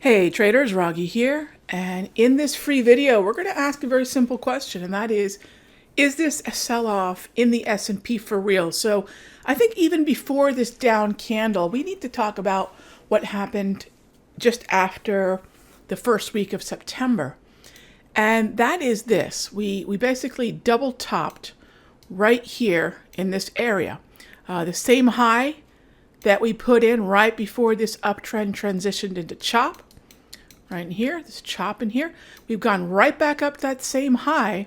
Hey traders, Raghee here, and in this free video we're going to ask a very simple question, and that is this a sell-off in the S&P for real? So I think even before this down candle, we need to talk about what happened just after the first week of September. And that is this. We basically double topped right here in this area. The same high that we put in right before this uptrend transitioned into chop. Right in here, this chop in here, we've gone right back up that same high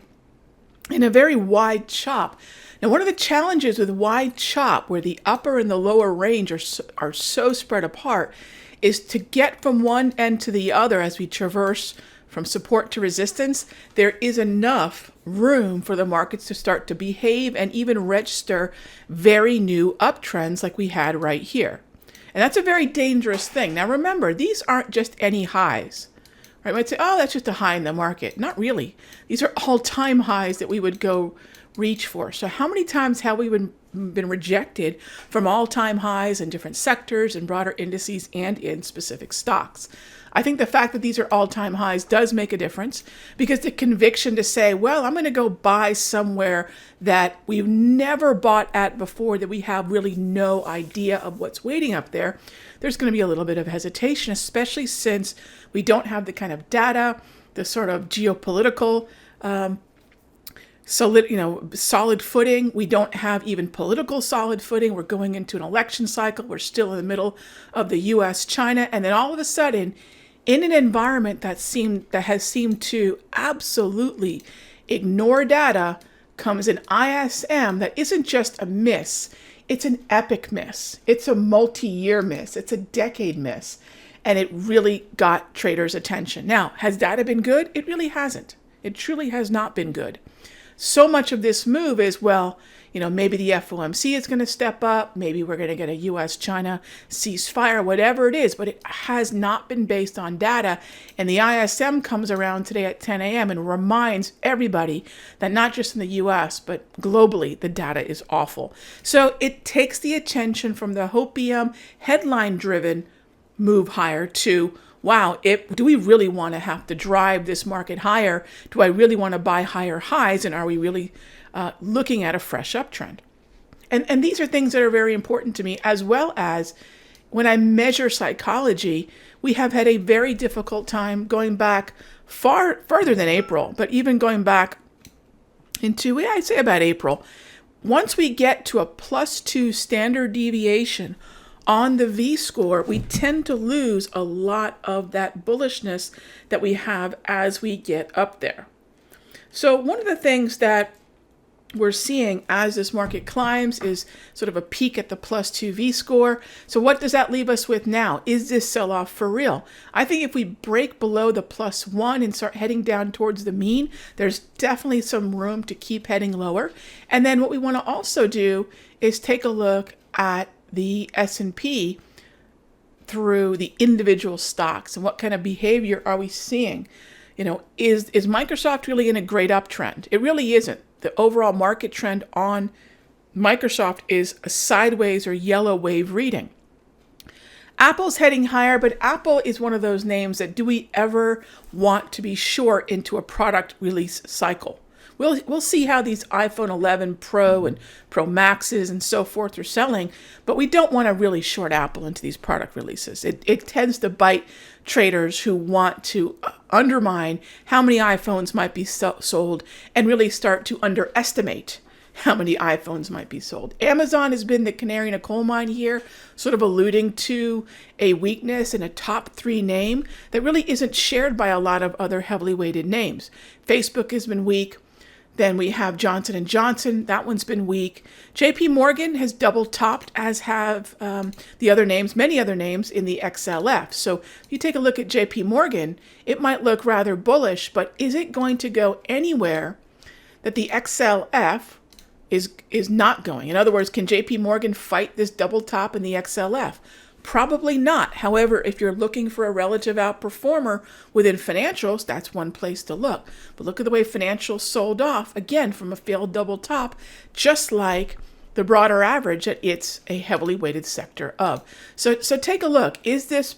in a very wide chop. Now, one of the challenges with wide chop, where the upper and the lower range are so spread apart, is to get from one end to the other as we traverse from support to resistance. There is enough room for the markets to start to behave and even register very new uptrends like we had right here. And that's a very dangerous thing. Now remember, these aren't just any highs. Right? You might say, oh, that's just a high in the market. Not really. These are all-time highs that we would go reach for. So how many times have we been rejected from all-time highs in different sectors and broader indices and in specific stocks? I think the fact that these are all-time highs does make a difference, because the conviction to say, well, I'm going to go buy somewhere that we've never bought at before, that we have really no idea of what's waiting up there, there's going to be a little bit of hesitation, especially since we don't have the kind of data, the sort of geopolitical solid footing. We don't have even political solid footing. We're going into an election cycle. We're still in the middle of the US, China, and then all of a sudden, in an environment that has seemed to absolutely ignore data, comes an ISM that isn't just a miss. It's an epic miss. It's a multi-year miss. It's a decade miss. And it really got traders' attention. Now, has data been good? It really hasn't. It truly has not been good. So much of this move is, well, maybe the FOMC is going to step up. Maybe we're going to get a US-China ceasefire, whatever it is, but it has not been based on data. And the ISM comes around today at 10 a.m. and reminds everybody that not just in the US, but globally, the data is awful. So it takes the attention from the hopium headline-driven move higher to, wow, do we really want to have to drive this market higher? Do I really want to buy higher highs? And are we really looking at a fresh uptrend? And these are things that are very important to me, as well as when I measure psychology, we have had a very difficult time going back further than April, but even going back into, I'd say about April. Once we get to a +2 standard deviation on the V-score, we tend to lose a lot of that bullishness that we have as we get up there. So one of the things that we're seeing as this market climbs is sort of a peak at the +2 V-score. So what does that leave us with now? Is this sell-off for real? I think if we break below the +1 and start heading down towards the mean, there's definitely some room to keep heading lower. And then what we want to also do is take a look at the S&P through the individual stocks and what kind of behavior are we seeing? Is Microsoft really in a great uptrend? It really isn't. The overall market trend on Microsoft is a sideways or yellow wave reading. Apple's heading higher, but Apple is one of those names that, do we ever want to be short into a product release cycle? We'll see how these iPhone 11 Pro and Pro Maxes and so forth are selling, but we don't want to really short Apple into these product releases. It tends to bite traders who want to undermine how many iPhones might be sold and really start to underestimate how many iPhones might be sold. Amazon has been the canary in a coal mine here, sort of alluding to a weakness in a top 3 name that really isn't shared by a lot of other heavily weighted names. Facebook has been weak. Then we have Johnson & Johnson. That one's been weak. JP Morgan has double topped, as have the other names, many other names in the XLF. So if you take a look at JP Morgan, it might look rather bullish, but is it going to go anywhere that the XLF is not going? In other words, can JP Morgan fight this double top in the XLF? Probably not. However, if you're looking for a relative outperformer within financials, that's one place to look. But look at the way financials sold off, again, from a failed double top, just like the broader average that it's a heavily weighted sector of. So take a look. Is this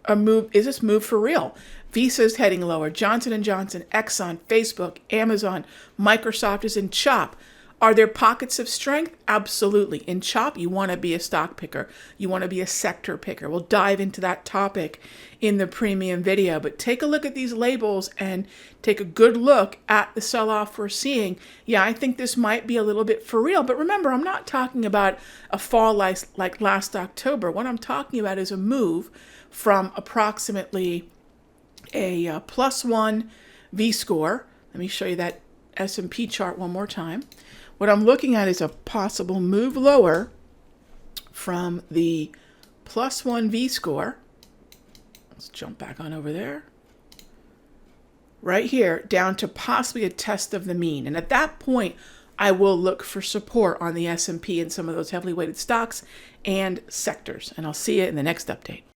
a move? Is this move for real? Visa's heading lower. Johnson & Johnson, Exxon, Facebook, Amazon, Microsoft is in chop. Are there pockets of strength? Absolutely. In chop, you want to be a stock picker. You want to be a sector picker. We'll dive into that topic in the premium video. But take a look at these labels and take a good look at the sell-off we're seeing. Yeah, I think this might be a little bit for real. But remember, I'm not talking about a fall like last October. What I'm talking about is a move from approximately a +1 V-score. Let me show you that S&P chart one more time. What I'm looking at is a possible move lower from the +1 V-score. Let's jump back on over there. Right here, down to possibly a test of the mean. And at that point, I will look for support on the S&P and some of those heavily weighted stocks and sectors. And I'll see you in the next update.